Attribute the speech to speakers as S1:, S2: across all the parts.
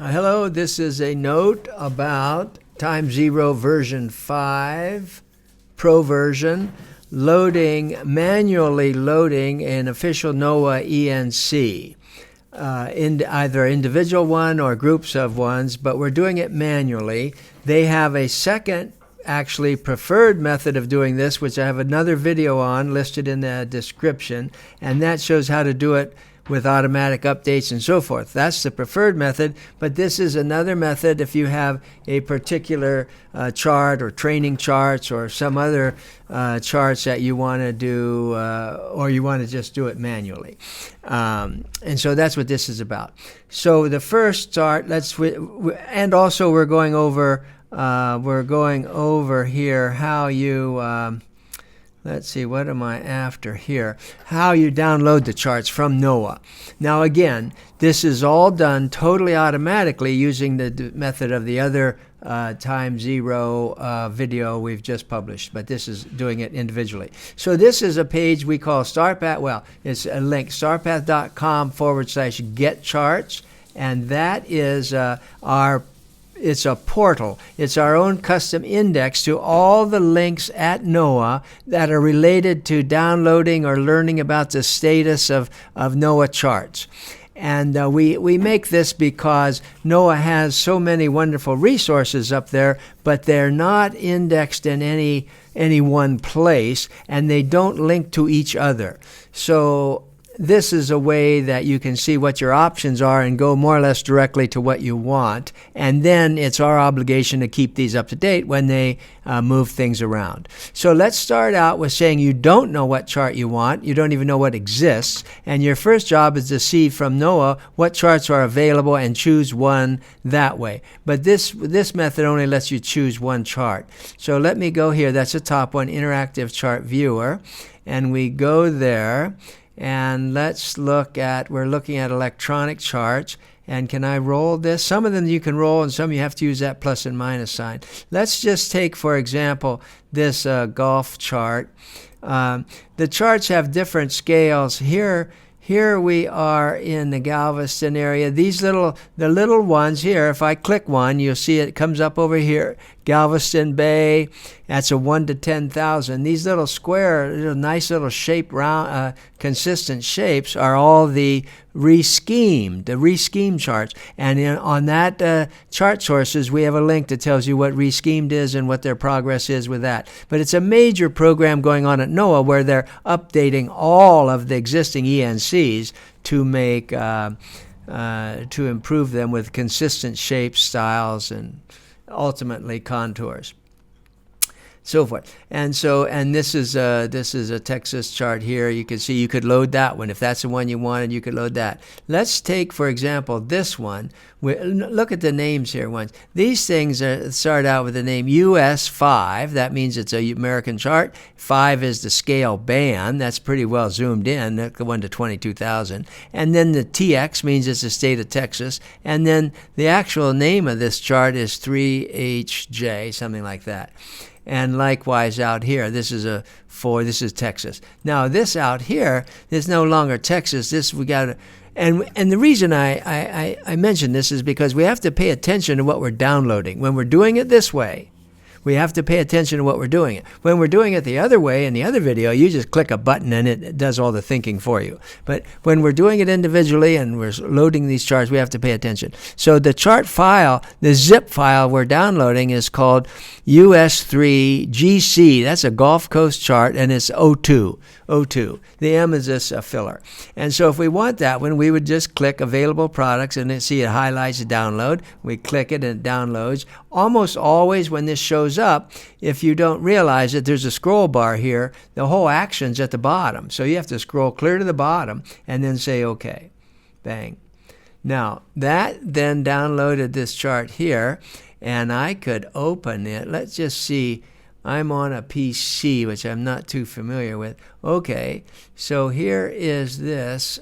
S1: Hello, this is a note about Time Zero version 5, Pro version, manually loading an official NOAA ENC. In either individual one or groups of ones, but we're doing it manually. They have a second, actually preferred method of doing this, which I have another video on listed in the description, and that shows how to do it with automatic updates and so forth. That's the preferred method, but this is another method if you have a particular chart or training charts or some other charts that you want to do or you want to just do it manually. And so that's what this is about. So the first chart, and also we're going over here how you let's see, what am I after here? How you download the charts from NOAA. Now again, this is all done totally automatically using the method of the other Time Zero video we've just published, but this is doing it individually. So this is a page we call StarPath, well, it's a link, starpath.com/get charts, and that is it's a portal. It's our own custom index to all the links at NOAA that are related to downloading or learning about the status of NOAA charts. And we make this because NOAA has so many wonderful resources up there, but they're not indexed in any one place, and they don't link to each other. So this is a way that you can see what your options are and go more or less directly to what you want. And then it's our obligation to keep these up to date when they move things around. So let's start out with saying you don't know what chart you want. You don't even know what exists. And your first job is to see from NOAA what charts are available and choose one that way. But this method only lets you choose one chart. So let me go here. That's the top one, Interactive Chart Viewer. And we go there. And let's we're looking at electronic charts. And can I roll this? Some of them you can roll, and some you have to use that plus and minus sign. Let's just take, for example, this golf chart. The charts have different scales. Here we are in the Galveston area. The little ones here, if I click one, you'll see it comes up over here. Galveston Bay, that's a 1 to 10,000. These little square, nice little shape, round, consistent shapes are all the reschemed charts. And on that chart sources, we have a link that tells you what reschemed is and what their progress is with that. But it's a major program going on at NOAA where they're updating all of the existing ENCs to make to improve them with consistent shapes, styles, and ultimately contours, so forth. And this is a Texas chart here. You can see you could load that one. If that's the one you wanted, you could load that. Let's take, for example, this one. Look at the names here. These things start out with the name US 5. That means it's a American chart. 5 is the scale band. That's pretty well zoomed in, the 1 to 22,000. And then the TX means it's the state of Texas. And then the actual name of this chart is 3HJ, something like that. And likewise out here, this is Texas. Now this out here is no longer Texas. And the reason I mention this is because we have to pay attention to what we're downloading. When we're doing it this way, we have to pay attention to what we're doing it. When we're doing it the other way in the other video, you just click a button and it does all the thinking for you. But when we're doing it individually and we're loading these charts, we have to pay attention. So the chart file, the zip file we're downloading is called US3GC. That's a Gulf Coast chart, and it's 02. The M is this filler. And so if we want that one, we would just click Available Products, and then see it highlights the download. We click it and it downloads. Almost always when this shows up, if you don't realize that there's a scroll bar here, the whole action's at the bottom. So you have to scroll clear to the bottom and then say OK. Bang. Now, that then downloaded this chart here, and I could open it. Let's just see. I'm on a PC, which I'm not too familiar with. Okay, so here is this.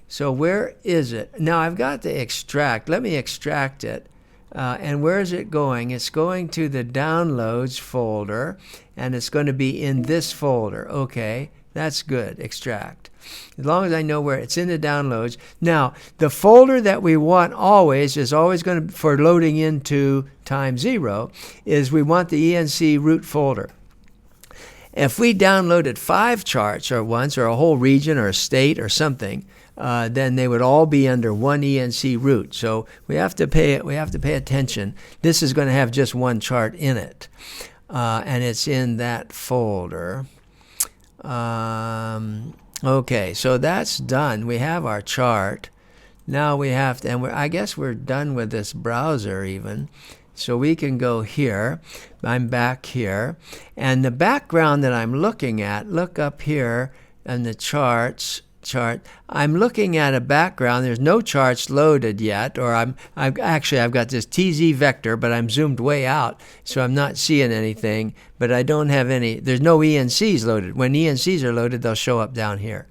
S1: So where is it? Now I've got to extract. Let me extract it. And where is it going? It's going to the Downloads folder, and it's going to be in this folder. Okay, That's good. Extract. As long as I know where it's in the downloads. Now, the folder that we want always is always going to, for loading into time 0, is we want the ENC root folder. If we downloaded 5 charts or once, or a whole region or a state or something, then they would all be under one ENC root. So we have to pay attention. This is going to have just one chart in it, and it's in that folder. Okay, so that's done. We have our chart. Now we have to, and I guess we're done with this browser even. So we can go here. I'm back here. And the background that I'm looking at, look up here in the chart. I'm looking at a background. There's no charts loaded yet, or I've got this TZ vector, but I'm zoomed way out, so I'm not seeing anything. But I don't have any. There's no ENCs loaded. When ENCs are loaded, they'll show up down here.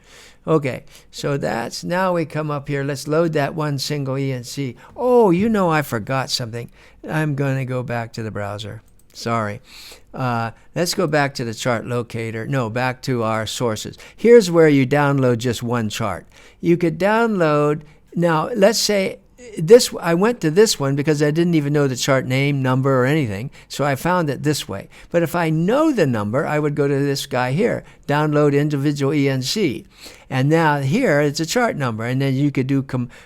S1: Okay, so that's, now we come up here. Let's load that one single ENC. Oh, I forgot something. I'm going to go back to the browser. Sorry. Let's go back to the chart locator. No, back to our sources. Here's where you download just one chart. You could download, now let's say this, I went to this one because I didn't even know the chart name, number, or anything, so I found it this way. But if I know the number, I would go to this guy here, download individual ENC. And now here it's a chart number, and then you could do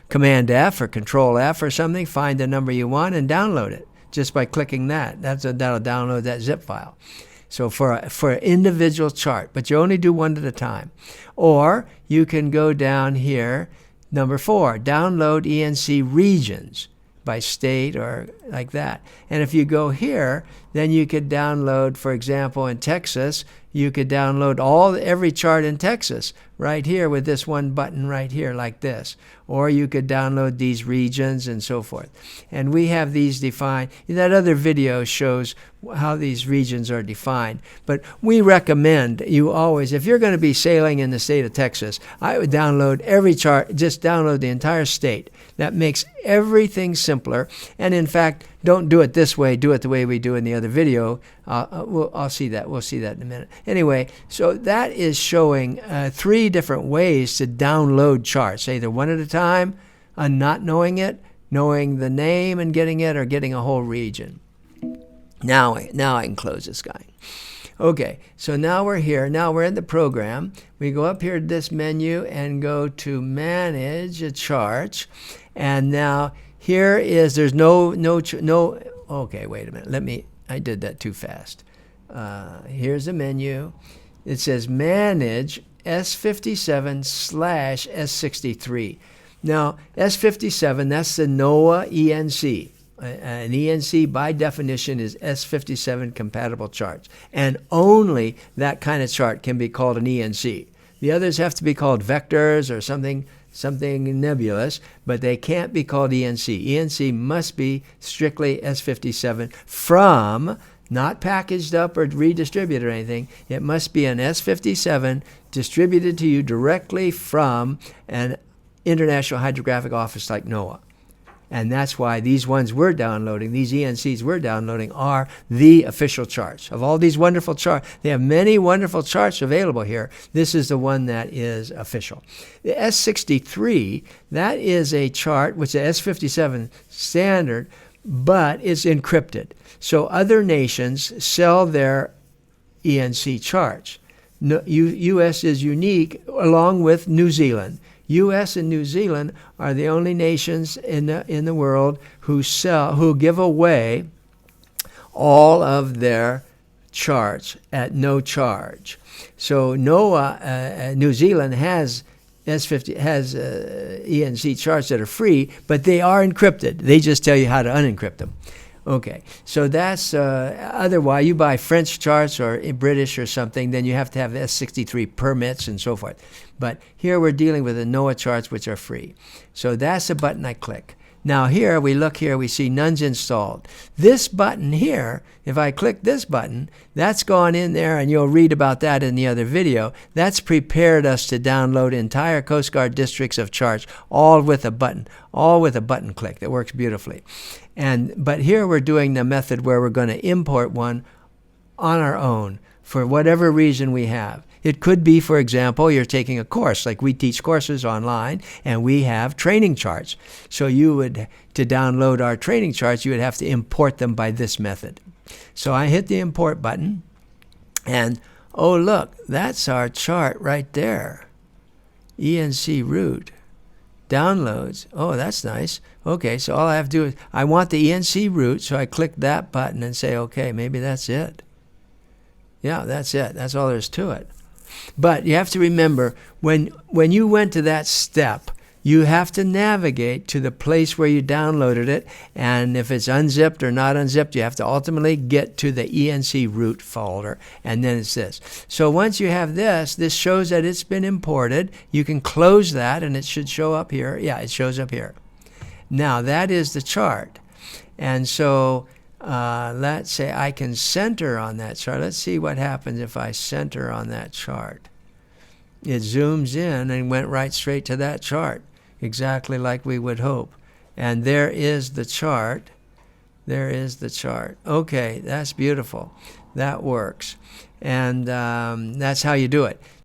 S1: Command F or Control F or something, find the number you want and download it just by clicking that. That'll download that zip file. So for an individual chart, but you only do one at a time. Or you can go down here, number 4, download ENC regions by state or like that. And if you go here, then you could download, for example, in Texas, you could download every chart in Texas right here with this one button right here like this. Or you could download these regions and so forth. And we have these defined. That other video shows how these regions are defined. But we recommend you always, if you're going to be sailing in the state of Texas, I would download every chart, just download the entire state. That makes everything simpler. And in fact, don't do it this way. Do it the way we do in the other video. I'll see that. We'll see that in a minute. Anyway, so that is showing 3 different ways to download charts, either one at a time, not knowing it, knowing the name and getting it, or getting a whole region. Now I can close this guy. Okay, so now we're here. Now we're in the program. We go up here to this menu and go to Manage a Chart. And now here is, there's no, okay, wait a minute. I did that too fast. Here's a menu. It says Manage S57/S63. Now, S57, that's the NOAA ENC. An ENC, by definition, is S57 compatible charts. And only that kind of chart can be called an ENC. The others have to be called vectors or something nebulous, but they can't be called ENC. ENC must be strictly S57 from, not packaged up or redistributed or anything. It must be an S57 distributed to you directly from an International Hydrographic Office like NOAA. And that's why these ones we're downloading, these ENCs we're downloading, are the official charts. Of all these wonderful charts, they have many wonderful charts available here. This is the one that is official. The S63, that is a chart which is S57 standard, but it's encrypted. So other nations sell their ENC charts. U.S. is unique, along with New Zealand. U.S. and New Zealand are the only nations in the world who give away all of their charts at no charge. So NOAA, New Zealand has ENC charts that are free, but they are encrypted. They just tell you how to unencrypt them. Okay, so that's, otherwise you buy French charts or British or something, then you have to have S63 permits and so forth. But here we're dealing with the NOAA charts, which are free. So that's the button I click. Now here, we look here, we see none's installed. This button here, if I click this button, that's gone in there, and you'll read about that in the other video. That's prepared us to download entire Coast Guard districts of charts, all with a button click that works beautifully. But here we're doing the method where we're going to import one on our own for whatever reason we have. It could be, for example, you're taking a course, like we teach courses online, and we have training charts. So you would, to download our training charts, you would have to import them by this method. So I hit the import button, and oh look, that's our chart right there. ENC route. Downloads. Oh, that's nice. Okay, so all I have to do is, I want the ENC route, so I click that button and say, okay, maybe that's it. Yeah, that's it. That's all there is to it. But you have to remember, when you went to that step, you have to navigate to the place where you downloaded it, and if it's unzipped or not unzipped, you have to ultimately get to the ENC root folder, and then it's this. So once you have this, this shows that it's been imported. You can close that, and it should show up here. Yeah, it shows up here. Now, that is the chart. And so let's say I can center on that chart. Let's see what happens if I center on that chart. It zooms in and went right straight to that chart, exactly like we would hope. And there is the chart. There is the chart. Okay, that's beautiful. That works. And that's how you do it.